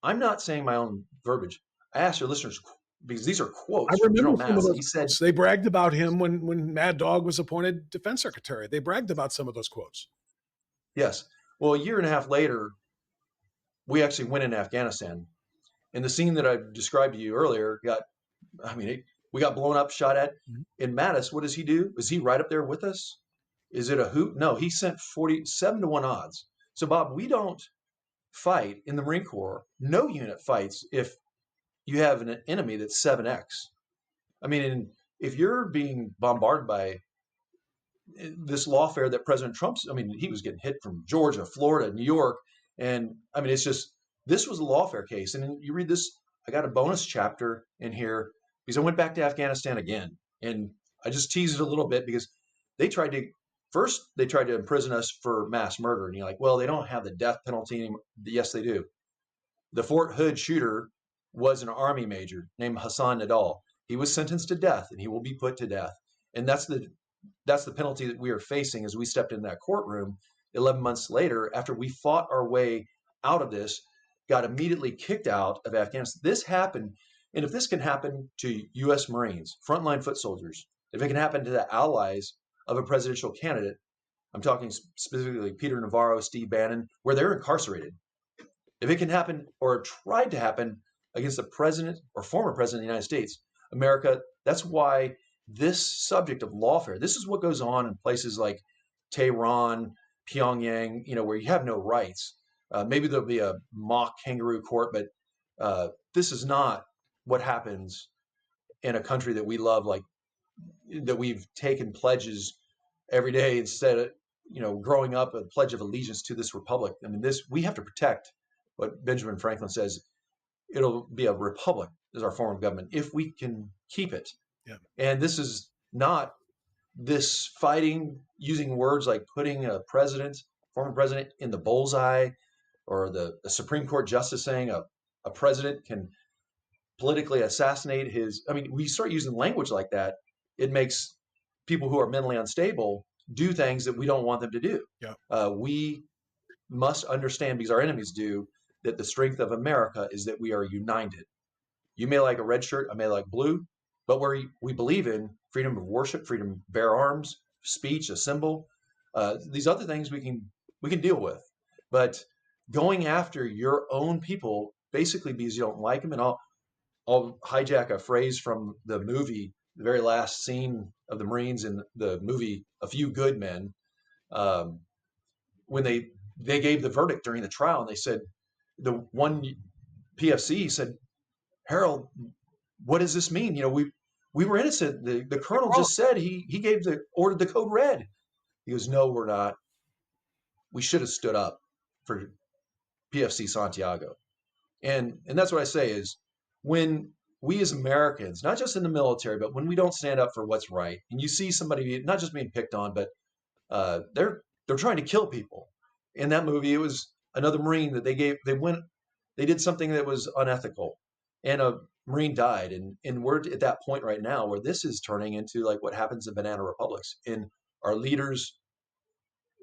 I'm not saying my own verbiage. I asked your listeners because these are I quotes from remember General some of Mattis. those He said, quotes. They bragged about him when Mad Dog was appointed defense secretary. They bragged about some of those quotes. yes. Well, a year and a half later, we actually went into Afghanistan. And the scene that I described to you earlier we got blown up, shot at. Mhm. In Mattis, what does he do? Is he right up there with us? Is it a hoot? No, he sent 47-1 odds. So, Bob, we don't fight in the Marine Corps. No unit fights if you have an enemy that's 7x. I mean, if you're being bombarded by this lawfare that President Trump's, he was getting hit from Georgia, Florida, New York. And it's just, this was a lawfare case. And you read this, I got a bonus chapter in here because I went back to Afghanistan again. And I just teased it a little bit because first they tried to imprison us for mass murder. And you're like, well, they don't have the death penalty anymore. Yes, they do. The Fort Hood shooter was an Army major named Hassan Nadal. He was sentenced to death and he will be put to death. And that's the penalty that we are facing as we stepped in that courtroom 11 months later after we fought our way out of this, got immediately kicked out of Afghanistan. This happened. And if this can happen to U.S. Marines, frontline foot soldiers, if it can happen to the allies of a presidential candidate, I'm talking specifically Peter Navarro, Steve Bannon, where they're incarcerated. If it can happen or tried to happen against the president or former president of the United States, America, that's why this subject of lawfare, this is what goes on in places like Tehran, Pyongyang, where you have no rights. Maybe there'll be a mock kangaroo court, but this is not what happens in a country that we love, like that we've taken pledges every day instead of, growing up a pledge of allegiance to this republic. We have to protect what Benjamin Franklin says. It'll be a republic as our form of government if we can keep it. Yeah. And this is not this fighting using words like putting a former president in the bullseye, or the Supreme Court justice saying a president can politically assassinate we start using language like that, it makes people who are mentally unstable do things that we don't want them to do. Yeah. We must understand, because our enemies do, that the strength of America is that we are united. You may like a red shirt, I may like blue, but we believe in freedom of worship, freedom to bear arms, speech, assemble. These other things we can deal with, but going after your own people basically because you don't like them. And I'll hijack a phrase from the movie, the very last scene of the Marines in the movie A Few Good Men, when they gave the verdict during the trial, and they said, the one PFC said, Harold, what does this mean? We were innocent. The colonel just said he gave ordered the code red. He goes, no, we're not. We should have stood up for PFC Santiago. And that's what I say is, when we as Americans, not just in the military, but when we don't stand up for what's right, and you see somebody not just being picked on, but they're trying to kill people. In that movie, it was another Marine that they did something that was unethical, and a Marine died. And we're at that point right now where this is turning into like what happens in banana republics, and our leaders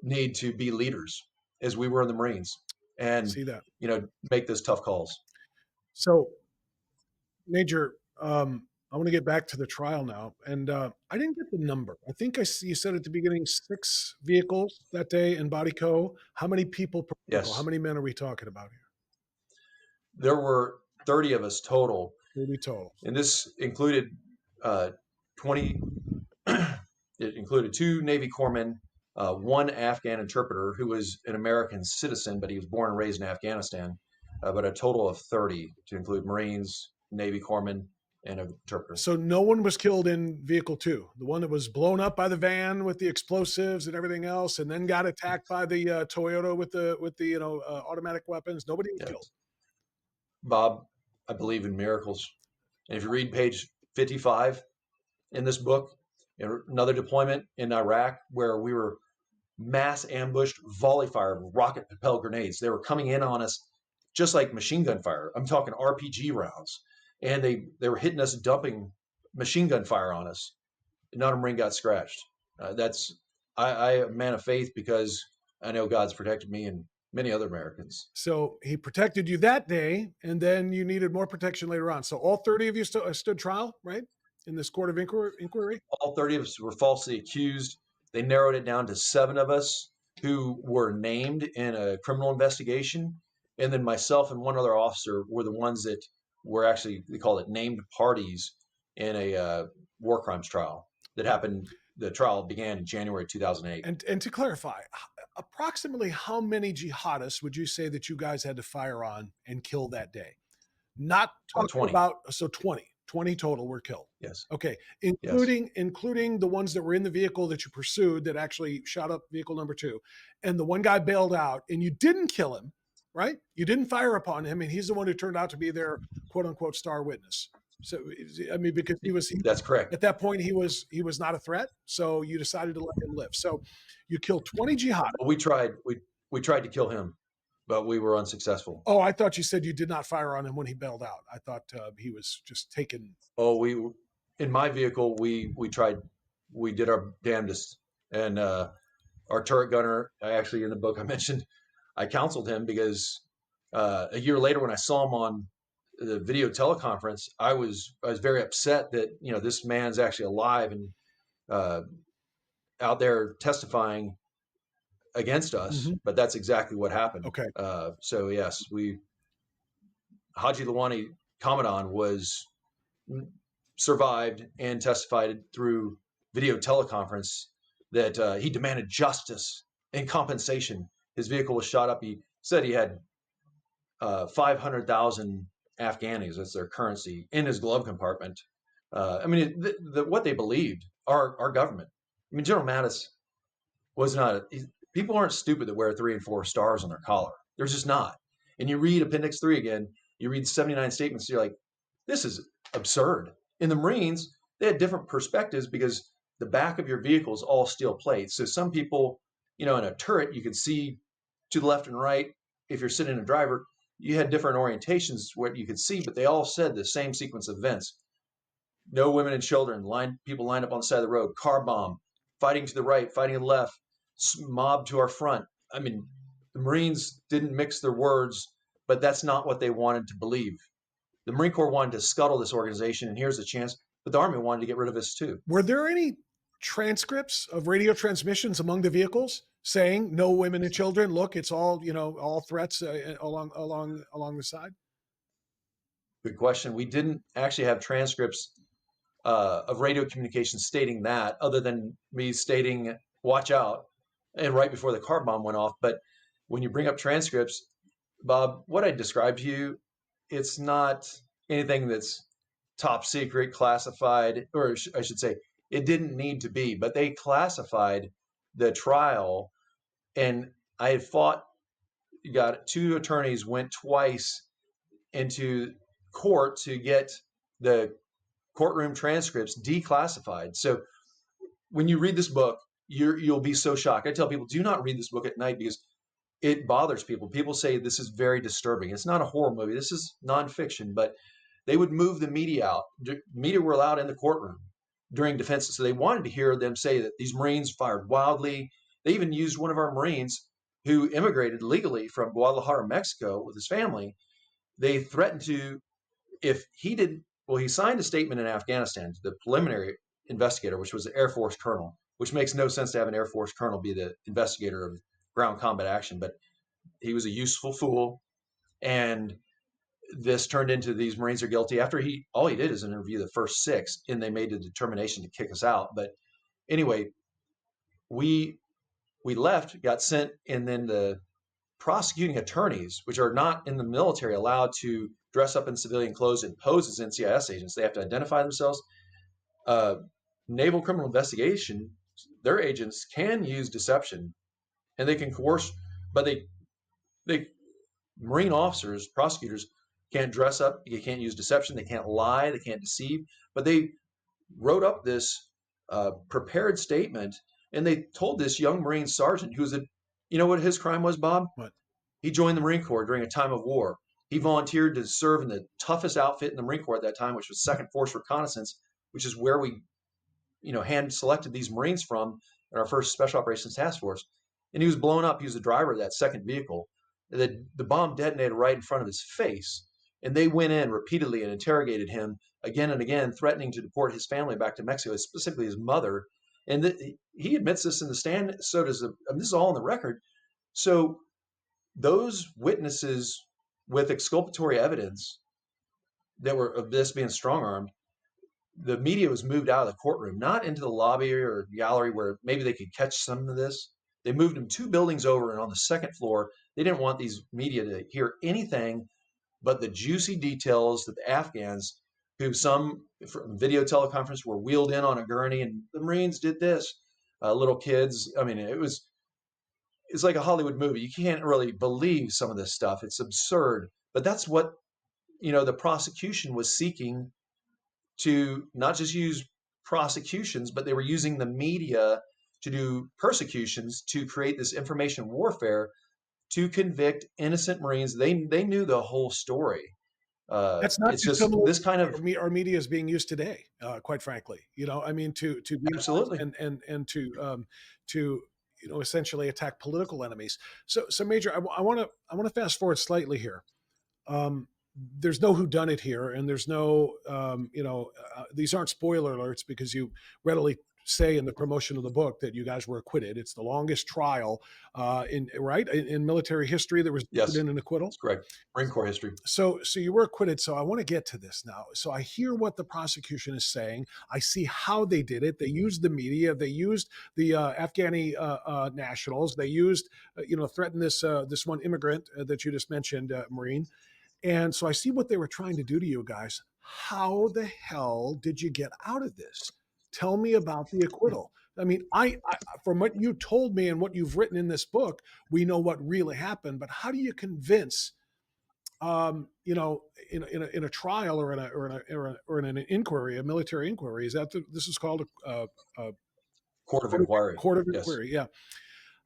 need to be leaders as we were in the Marines, and See that. make those tough calls. So, Major, I want to get back to the trial now, and I didn't get the number. I think you said at the beginning 6 vehicles that day in Bodyco. How many people per vehicle? How Yes, many men are we talking about here? there were 30 of us total, 30 total. and this included 20. It included 2 Navy corpsmen, 1 Afghan interpreter who was an American citizen, but he was born and raised in Afghanistan. But a total of 30 to include Marines, Navy corpsmen, and an interpreter. So no one was killed in vehicle 2, the one that was blown up by the van with the explosives and everything else, and then got attacked by the Toyota with the automatic weapons. Nobody was killed. Yes. Bob, I believe in miracles. And if you read page 55 in this book, another deployment in Iraq where we were mass ambushed, volley fire, rocket propelled grenades. They were coming in on us just like machine gun fire. I'm talking RPG rounds. And they were hitting us, dumping machine gun fire on us. Not a Marine got scratched. I am a man of faith because I know God's protected me and many other Americans. So he protected you that day, and then you needed more protection later on. So all 30 of you stood trial, right, in this court of inquiry? All 30 of us were falsely accused. They narrowed it down to 7 of us who were named in a criminal investigation. And then myself and one other officer were the ones that were actually, we call it named parties in a war crimes trial that happened. The trial began in January 2008. And to clarify, approximately how many jihadists would you say that you guys had to fire on and kill that day? Not talking 20. about, so 20 total were killed. Yes. Okay, Yes. including the ones that were in the vehicle that you pursued that actually shot up vehicle number 2, and the one guy bailed out, and you didn't kill him, right? You didn't fire upon him, and he's the one who turned out to be their quote unquote star witness. So I mean, because That's correct. at that point he was not a threat, so you decided to let him live. So you killed 20 jihadists. We tried to kill him, but we were unsuccessful. Oh, I thought you said you did not fire on him when he bailed out. I thought he was just taken. Oh, in my vehicle, we tried, we did our damnedest. And our turret gunner, in the book I mentioned, I counseled him because a year later when I saw him on the video teleconference, I was very upset that, this man's actually alive and out there testifying against us, but that's exactly what happened. Okay. So yes, Haji Lawani Commandant survived and testified through video teleconference that he demanded justice and compensation. His vehicle was shot up. He said he had 500,000 Afghanis, that's their currency, in his glove compartment. What they believed, our government. I mean, General Mattis was not. People aren't stupid that wear 3 and 4 stars on their collar. They're just not. And you read Appendix 3 again, you read 79 statements, you're like, this is absurd. In the Marines, they had different perspectives because the back of your vehicle is all steel plates. So some people, in a turret, you could see to the left and right. If you're sitting in a driver, you had different orientations what you could see, but they all said the same sequence of events. No women and children, people lined up on the side of the road, car bomb, fighting to the right, fighting to the left, mob to our front. I mean, the Marines didn't mix their words, but that's not what they wanted to believe. The Marine Corps wanted to scuttle this organization, and here's the chance, but the Army wanted to get rid of us too. Were there any transcripts of radio transmissions among the vehicles saying no women and children? Look, it's all, all threats along the side. Good question. We didn't actually have transcripts of radio communication stating that, other than me stating, watch out, and right before the car bomb went off. But when you bring up transcripts, Bob, what I described to you, it's not anything that's top secret, classified, or I should say, it didn't need to be, but they classified the trial. And I had you got 2 attorneys went twice into court to get the courtroom transcripts declassified. So when you read this book, you'll be so shocked. I tell people, do not read this book at night because it bothers people. People say this is very disturbing. It's not a horror movie. This is nonfiction, but they would move the media out. Media were allowed in the courtroom during defense. So they wanted to hear them say that these Marines fired wildly. They even used one of our Marines who immigrated legally from Guadalajara, Mexico with his family. They threatened to, if he did, well, he signed a statement in Afghanistan to the preliminary investigator, which was the Air Force colonel, which makes no sense to have an Air Force colonel be the investigator of ground combat action. But he was a useful fool. And this turned into these Marines are guilty after all he did is interview the first 6 and they made a determination to kick us out. But anyway, we left, got sent, and then the prosecuting attorneys, which are not in the military allowed to dress up in civilian clothes and pose as NCIS agents. They have to identify themselves. Naval criminal investigation, their agents can use deception and they can coerce, but they Marine officers, prosecutors can't dress up. You can't use deception. They can't lie. They can't deceive. But they wrote up this prepared statement, and they told this young Marine sergeant who's you know what his crime was, Bob? What? He joined the Marine Corps during a time of war. He volunteered to serve in the toughest outfit in the Marine Corps at that time, which was Second Force Reconnaissance, which is where we, hand selected these Marines from in our first Special Operations Task Force. And he was blown up. He was the driver of that second vehicle. The bomb detonated right in front of his face. And they went in repeatedly and interrogated him again and again, threatening to deport his family back to Mexico, specifically his mother. And he admits this in the stand. So does this is all on the record. So those witnesses with exculpatory evidence that were of this being strong-armed, the media was moved out of the courtroom, not into the lobby or gallery where maybe they could catch some of this. They moved them 2 buildings over, and on the second floor, they didn't want these media to hear anything but the juicy details that the Afghans, who some from video teleconference were wheeled in on a gurney, and the Marines did this. Little kids. I mean, it's like a Hollywood movie. You can't really believe some of this stuff. It's absurd. But that's what, the prosecution was seeking to not just use prosecutions, but they were using the media to do persecutions to create this information warfare to convict innocent Marines. They knew the whole story. That's not It's just dissimilar this kind of our media is being used today, quite frankly. I mean, to demonize absolutely. and to essentially attack political enemies. So Major, I want to fast forward slightly here. There's no whodunit here, and there's no these aren't spoiler alerts because you readily say in the promotion of the book that you guys were acquitted. It's the longest trial in military history. There was Yes, an acquittal. that's correct. Marine Corps history. So you were acquitted. So I want to get to this now. So I hear what the prosecution is saying. I see how they did it. They used the media. They used the Afghani nationals. They used, threatened this one immigrant that you just mentioned, Marine. And so I see what they were trying to do to you guys. How the hell did you get out of this? Tell me about the acquittal. I mean, I from what you told me and what you've written in this book, we know what really happened. But how do you convince, in a trial or in an inquiry, a military inquiry? Is that this is called a Court of inquiry? Court of Yes. inquiry? Yeah.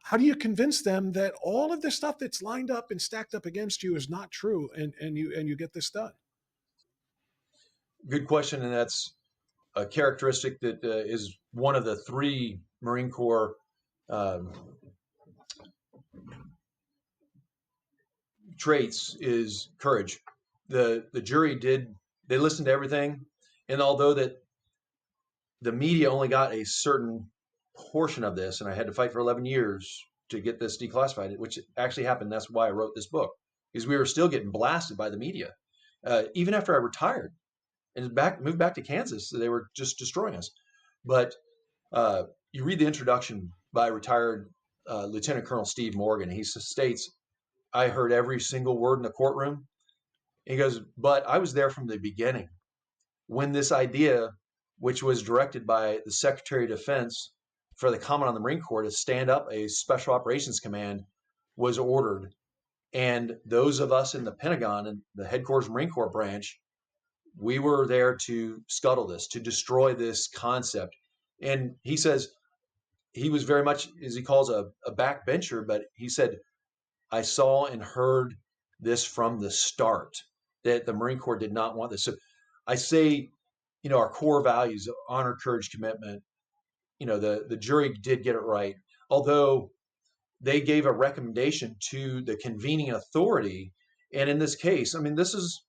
How do you convince them that all of the stuff that's lined up and stacked up against you is not true, and you get this done? Good question, and that's a characteristic that is one of the 3 Marine Corps traits is courage. The jury they listened to everything, and although that the media only got a certain portion of this, and I had to fight for 11 years to get this declassified, which actually happened. That's why I wrote this book, is we were still getting blasted by the media. Even after I retired and moved back to Kansas, they were just destroying us. But you read the introduction by retired Lieutenant Colonel Steve Morgan. He states, I heard every single word in the courtroom. He goes, but I was there from the beginning when this idea, which was directed by the Secretary of Defense for the Commandant of the Marine Corps to stand up a Special Operations Command, was ordered. And those of us in the Pentagon and the Headquarters Marine Corps branch We were there to scuttle this, to destroy this concept. And he says he was very much, as he calls, a backbencher, but he said, I saw and heard this from the start that the Marine Corps did not want this. So I say, our core values, honor, courage, commitment, the jury did get it right. Although they gave a recommendation to the convening authority. And in this case, I mean, this is,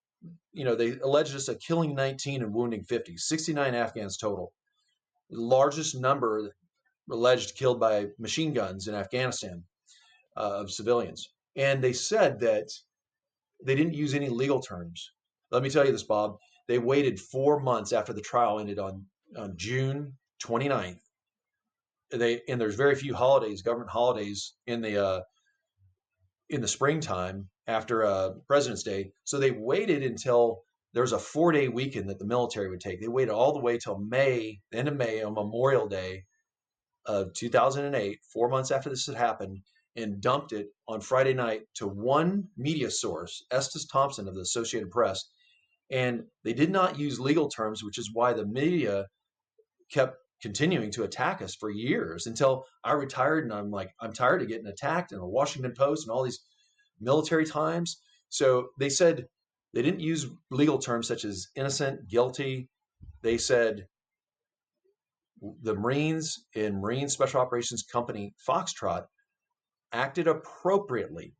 they alleged us of killing 19 and wounding 50, 69 Afghans total. The largest number alleged killed by machine guns in Afghanistan of civilians. And they said that they didn't use any legal terms. Let me tell you this, Bob. They waited 4 months after the trial ended on June 29th. And there's very few holidays, government holidays in the springtime after President's Day. So they waited until there was a 4-day weekend that the military would take. They waited all the way till May, the end of May, on Memorial Day of 2008, 4 months after this had happened, and dumped it on Friday night to one media source, Estes Thompson of the Associated Press. And they did not use legal terms, which is why the media kept continuing to attack us for years until I retired. And I'm like, I'm tired of getting attacked in the Washington Post and all these military times. So they said they didn't use legal terms such as innocent, guilty. They said the Marines in Marine Special Operations Company Foxtrot acted appropriately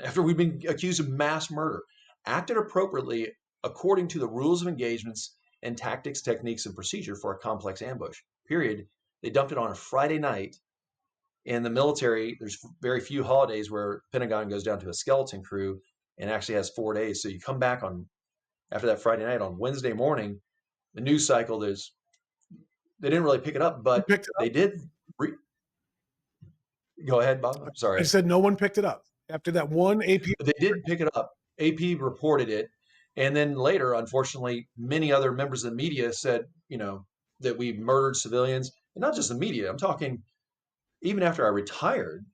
after we've been accused of mass murder, acted appropriately according to the rules of engagements and tactics, techniques, and procedure for a complex ambush. Period. They dumped it on a Friday night. In the military, there's very few holidays where Pentagon goes down to a skeleton crew and actually has 4 days. So you come back on after that Friday night on Wednesday morning, the news cycle, they didn't really pick it up, but picked it up? they did. Go ahead, Bob. I'm sorry. I said no one picked it up after that one AP. They did pick it up. AP reported it. And then later, unfortunately, many other members of the media said, that we murdered civilians. And not just the media. I'm talking even after I retired,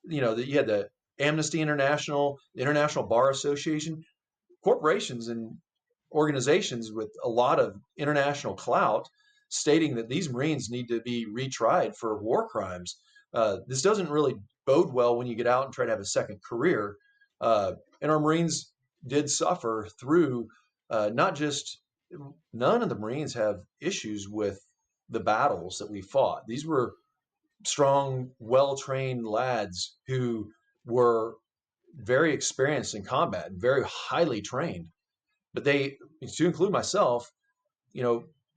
that you had the Amnesty International, the International Bar Association, corporations and organizations with a lot of international clout stating that these Marines need to be retried for war crimes. This doesn't really bode well when you get out and try to have a second career. And our Marines did suffer through not just, none of the Marines have issues with the battles that we fought. These were strong, well-trained lads who were very experienced in combat and very highly trained. But they, to include myself,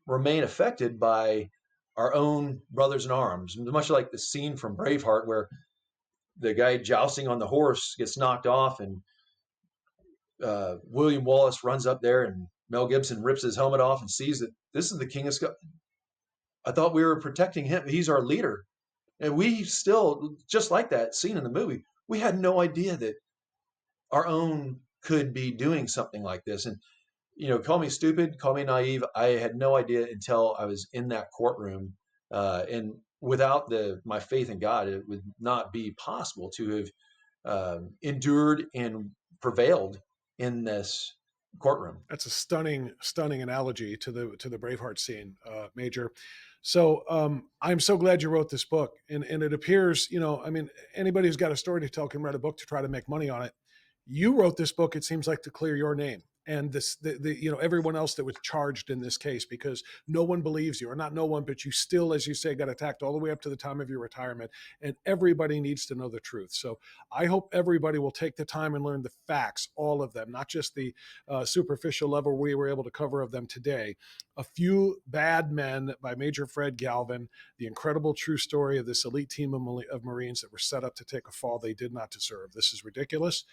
remain affected by our own brothers in arms, much like the scene from Braveheart where the guy jousting on the horse gets knocked off and William Wallace runs up there and Mel Gibson rips his helmet off and sees that this is the King of Scotland. I thought we were protecting him. He's our leader. And we still, just like that scene in the movie, we had no idea that our own could be doing something like this. And, call me stupid, call me naive. I had no idea until I was in that courtroom. And without my faith in God, it would not be possible to have endured and prevailed in this courtroom. That's a stunning analogy to the Braveheart scene, Major. So I'm so glad you wrote this book, and it appears, anybody who's got a story to tell can write a book to try to make money on it. You wrote this book, it seems like, to clear your name and everyone else that was charged in this case, because no one believes you, or not no one, but you still, as you say, got attacked all the way up to the time of your retirement, and everybody needs to know the truth. So I hope everybody will take the time and learn the facts, all of them, not just the superficial level we were able to cover of them today. A Few Bad Men by Major Fred Galvin, the incredible true story of this elite team of Marines that were set up to take a fall they did not deserve. This is ridiculous.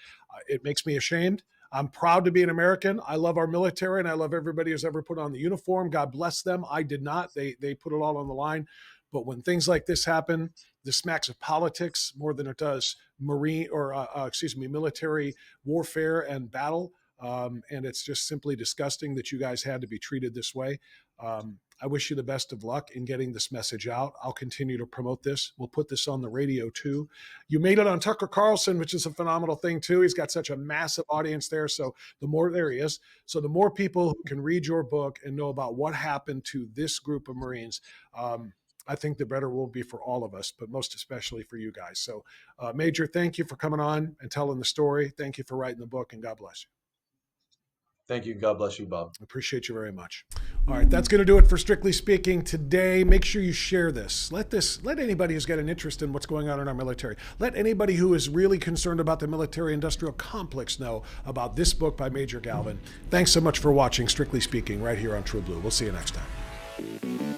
It makes me ashamed. I'm proud to be an American. I love our military, and I love everybody who's ever put on the uniform. God bless them. I did not. They put it all on the line. But when things like this happen, this smacks of politics more than it does military warfare and battle. And it's just simply disgusting that you guys had to be treated this way. I wish you the best of luck in getting this message out. I'll continue to promote this. We'll put this on the radio too. You made it on Tucker Carlson, which is a phenomenal thing too. He's got such a massive audience there. So the more there he is, so the more people who can read your book and know about what happened to this group of Marines, I think the better will be for all of us, but most especially for you guys. So Major, thank you for coming on and telling the story. Thank you for writing the book, and God bless you. Thank you. God bless you, Bob. Appreciate you very much. All right, that's going to do it for Strictly Speaking today. Make sure you share this. Let anybody who's got an interest in what's going on in our military, let anybody who is really concerned about the military-industrial complex know about this book by Major Galvin. Thanks so much for watching Strictly Speaking right here on True Blue. We'll see you next time.